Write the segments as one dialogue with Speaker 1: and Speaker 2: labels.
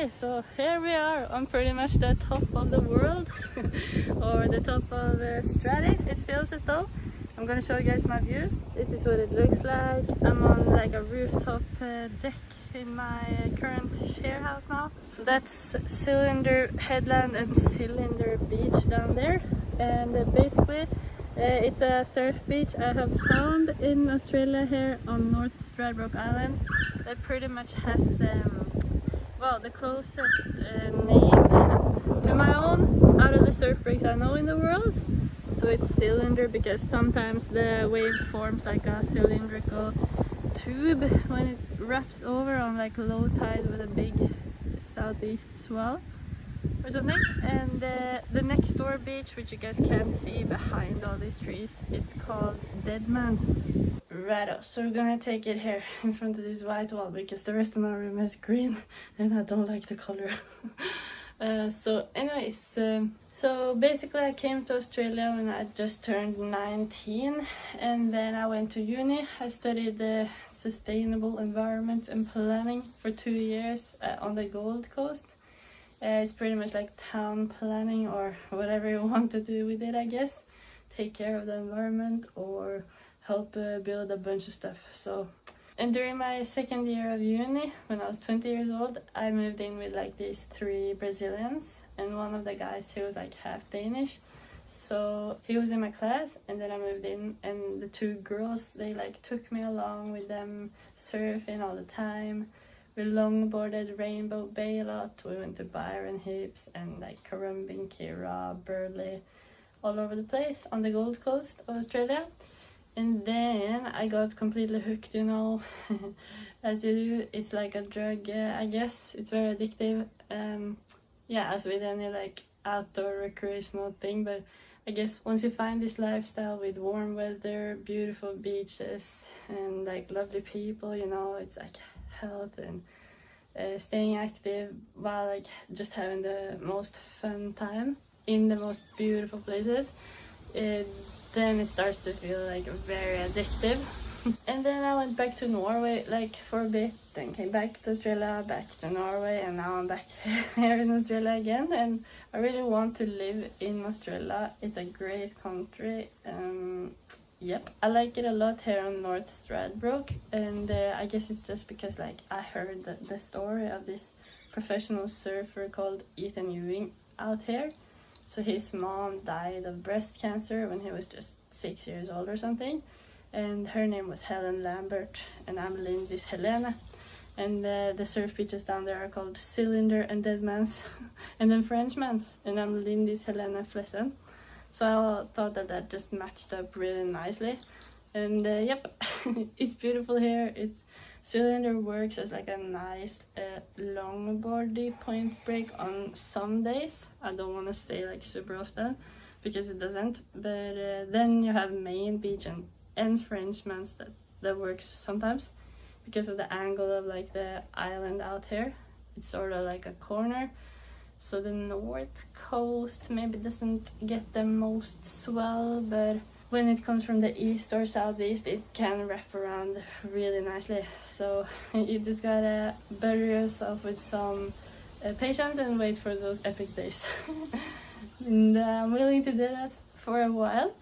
Speaker 1: Okay, so here we are on pretty much the top of the world or the top of Stradbroke. It feels as though. I'm gonna show you guys my view. This is what it looks like. I'm on like a rooftop deck in my current share house now. So that's Cylinder Headland and Cylinder Beach down there, and basically it's a surf beach I have found in Australia here on North Stradbroke Island that pretty much has well, the closest name to my own out of the surf breaks I know in the world. So it's cylinder because sometimes the wave forms like a cylindrical tube when it wraps over on like low tide with a big southeast swell or something. And the next door beach, which you guys can't see behind all these trees, it's called Deadman's. Righto, so we're gonna take it here in front of this white wall because the rest of my room is green and I don't like the color. So anyways, so basically I came to Australia when I just turned 19, and then I went to uni. I studied sustainable environment and planning for 2 years on the Gold Coast. It's pretty much like town planning or whatever you want to do with it, I guess. Take care of the environment or help build a bunch of stuff. So, and during my second year of uni, when I was 20 years old, I moved in with like these 3 Brazilians, and one of the guys, he was like half Danish. So he was in my class, and then I moved in, and the 2 girls, they like took me along with them surfing all the time. We longboarded Rainbow Bay a lot. We went to Byron Hips and like Currumbin, Kirra, Burleigh, all over the place on the Gold Coast of Australia. And then I got completely hooked, you know, as you do. It's like a drug, I guess. It's very addictive. Yeah, as with any like outdoor recreational thing. But I guess once you find this lifestyle with warm weather, beautiful beaches, and like lovely people, you know, it's like health and staying active while like just having the most fun time in the most beautiful places. Then it starts to feel like very addictive. And then I went back to Norway like for a bit, then came back to Australia, back to Norway, and now I'm back here in Australia again. And I really want to live in Australia. It's a great country. Yep, I like it a lot here on North Stradbroke, and I guess it's just because like I heard the story of this professional surfer called Yeew out here. So his mom died of breast cancer when he was just 6 years old or something, and her name was Helen Lambert, and I'm Lindis Helena. And the surf beaches down there are called Cylinder and Deadman's and then Frenchman's, and I'm Lindis Helena Flessen. So I thought that just matched up really nicely. And yep, it's beautiful here. It's Cylinder works as like a nice longboardy point break on some days. I don't want to say like super often because it doesn't. But then you have Main Beach and Frenchman's that works sometimes because of the angle of like the island out here. It's sort of like a corner. So the north coast maybe doesn't get the most swell, but when it comes from the east or southeast, it can wrap around really nicely. So you just gotta butter yourself with some patience and wait for those epic days. And I'm willing to do that for a while.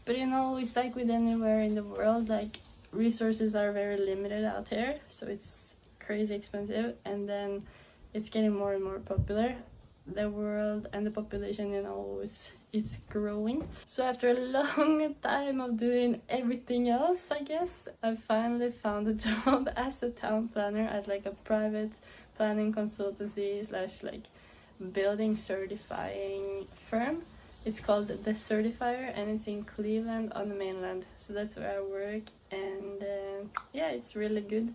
Speaker 1: But you know, it's like with anywhere in the world, like resources are very limited out here, so it's crazy expensive, and then it's getting more and more popular. The world and the population, you know, it's growing. So after a long time of doing everything else, I guess, I finally found a job as a town planner at like a private planning consultancy / like building certifying firm. It's called The Certifier, and it's in Cleveland on the mainland. So that's where I work, and yeah, it's really good.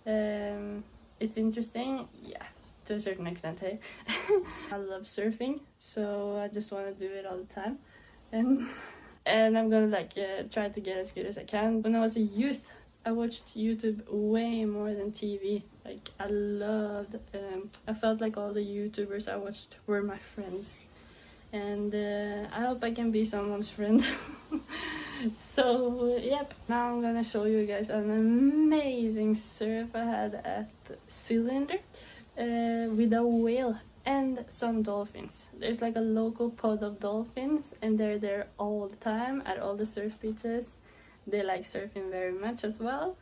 Speaker 1: It's interesting, yeah, to a certain extent, hey. I love surfing, so I just want to do it all the time, and I'm gonna like try to get as good as I can. When I was a youth, I watched YouTube way more than TV. Like I loved, I felt like all the YouTubers I watched were my friends, and I hope I can be someone's friend. So yep, now I'm gonna show you guys an amazing surf I had at cylinder with a whale and some dolphins. There's like a local pod of dolphins, and they're there all the time at all the surf beaches. They like surfing very much as well.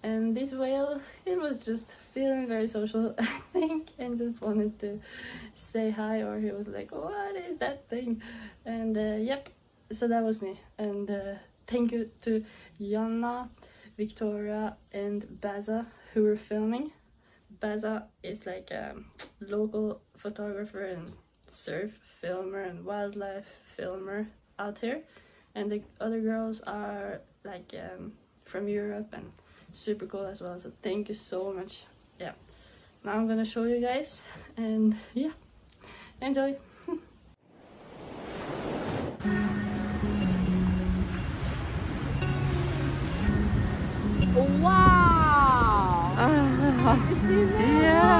Speaker 1: And this whale, it was just feeling very social, I think, and just wanted to say hi, or he was like, what is that thing? And yep, so that was me. And thank you to Jonna, Victoria, and Baza who were filming. Baza is like a local photographer and surf filmer and wildlife filmer out here. And the other girls are like from Europe and super cool as well. So thank you so much. Yeah. Now I'm gonna show you guys, and yeah, enjoy.
Speaker 2: Wow!
Speaker 3: Yeah,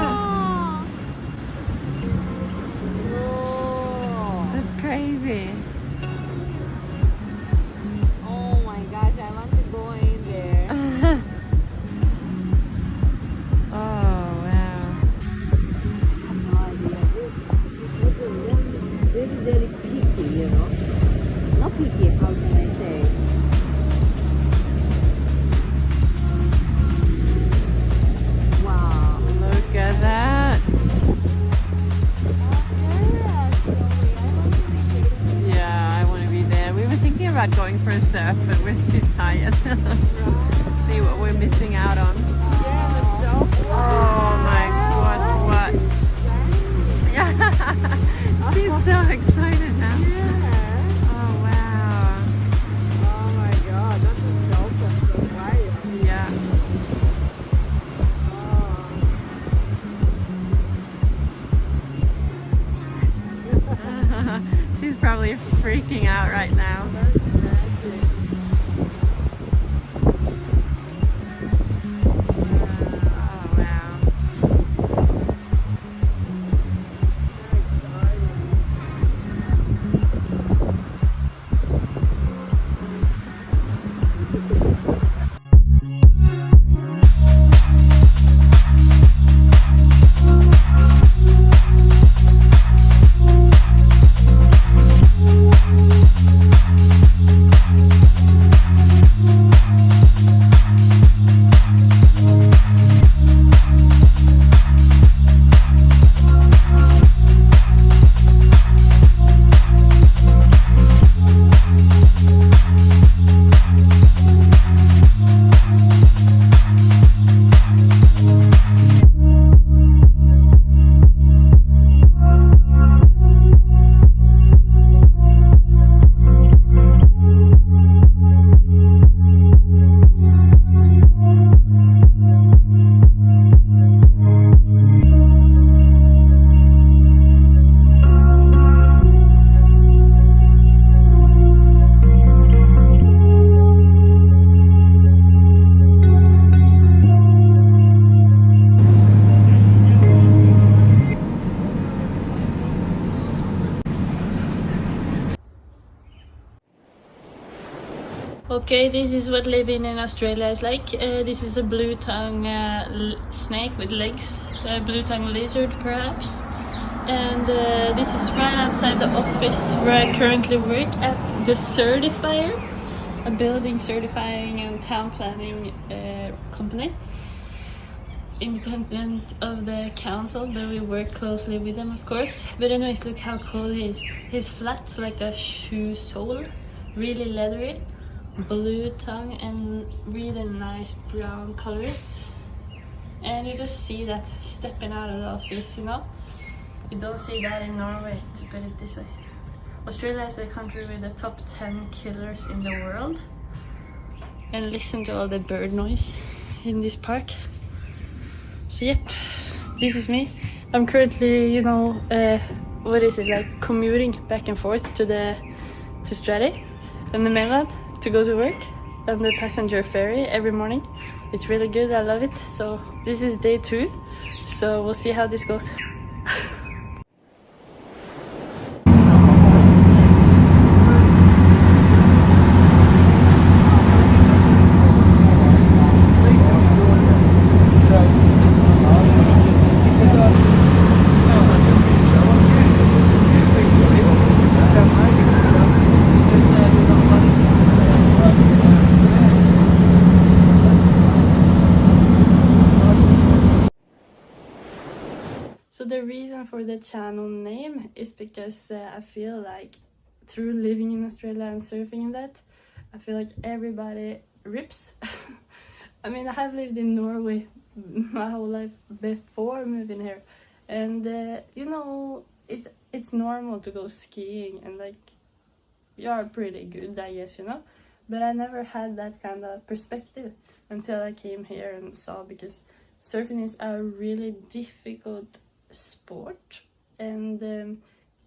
Speaker 2: Oh.
Speaker 3: that's crazy.
Speaker 2: Oh my gosh, I want to go in there.
Speaker 3: Oh, wow.
Speaker 2: I have no idea. This is really, very picky, you know. Not picky, how can I say? Wow.
Speaker 3: Look at that. Yeah, I want to be there. We were thinking about going for a surf, but we're too tired. See what we're missing out on. Oh my god, what? Yeah, she's so excited now. Oh wow.
Speaker 2: Oh my god, that's a dolphin, so wild.
Speaker 3: Yeah. She's probably freaking out right now. Oh wow.
Speaker 1: Okay, this is what living in Australia is like. This is the blue tongue snake with legs, blue tongue lizard perhaps. And this is right outside the office where I currently work at the certifier, a building certifying and town planning company. Independent of the council, but we work closely with them, of course. But anyways, look how cool he is. He's flat like a shoe sole, really leathery, blue tongue and really nice brown colors. And you just see that stepping out of the office, you know. You don't see that in Norway, to put it this way. Australia is the country with the top 10 killers in the world. And listen to all the bird noise in this park. So yep, this is me. I'm currently, you know, what is it, like commuting back and forth to Stradbroke in the mainland to go to work on the passenger ferry every morning. It's really good, I love it. So this is day 2, so we'll see how this goes. the reason for the channel name is because I feel like through living in Australia and surfing in that, I feel like everybody rips. I mean, I have lived in Norway my whole life before moving here, and you know, it's normal to go skiing and like you are pretty good, I guess, you know. But I never had that kind of perspective until I came here and saw, because surfing is a really difficult sport, and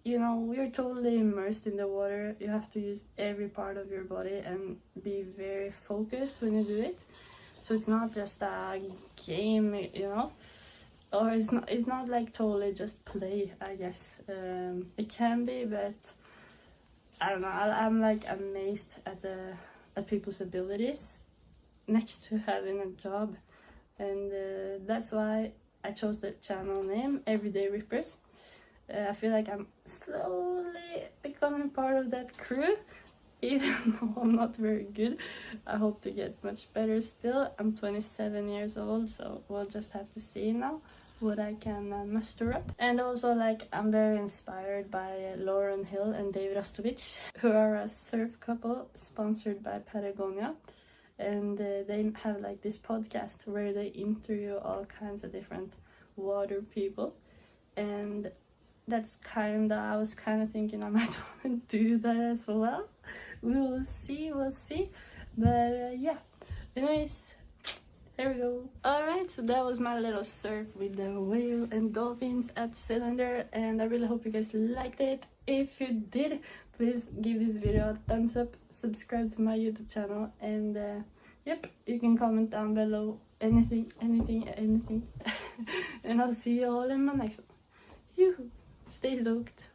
Speaker 1: you know, you're totally immersed in the water. You have to use every part of your body and be very focused when you do it. So it's not just a game, you know, or it's not like totally just play, I guess. It can be, but I don't know. I'm like amazed at people's abilities next to having a job, and that's why I chose the channel name Everyday Rippers. I feel like I'm slowly becoming part of that crew, even though I'm not very good. I hope to get much better still. I'm 27 years old, so we'll just have to see now what I can muster up. And also, like, I'm very inspired by Lauren Hill and Dave Rastovich, who are a surf couple sponsored by Patagonia. And they have like this podcast where they interview all kinds of different water people. And that's I was kind of thinking I might want to do that as well. We'll see. But yeah, anyways, there we go. Alright, so that was my little surf with the whale and dolphins at Cylinder, and I really hope you guys liked it. If you did, please give this video a thumbs up, subscribe to my YouTube channel, and yep, you can comment down below anything. And I'll see you all in my next one. Yeew! Stay stoked.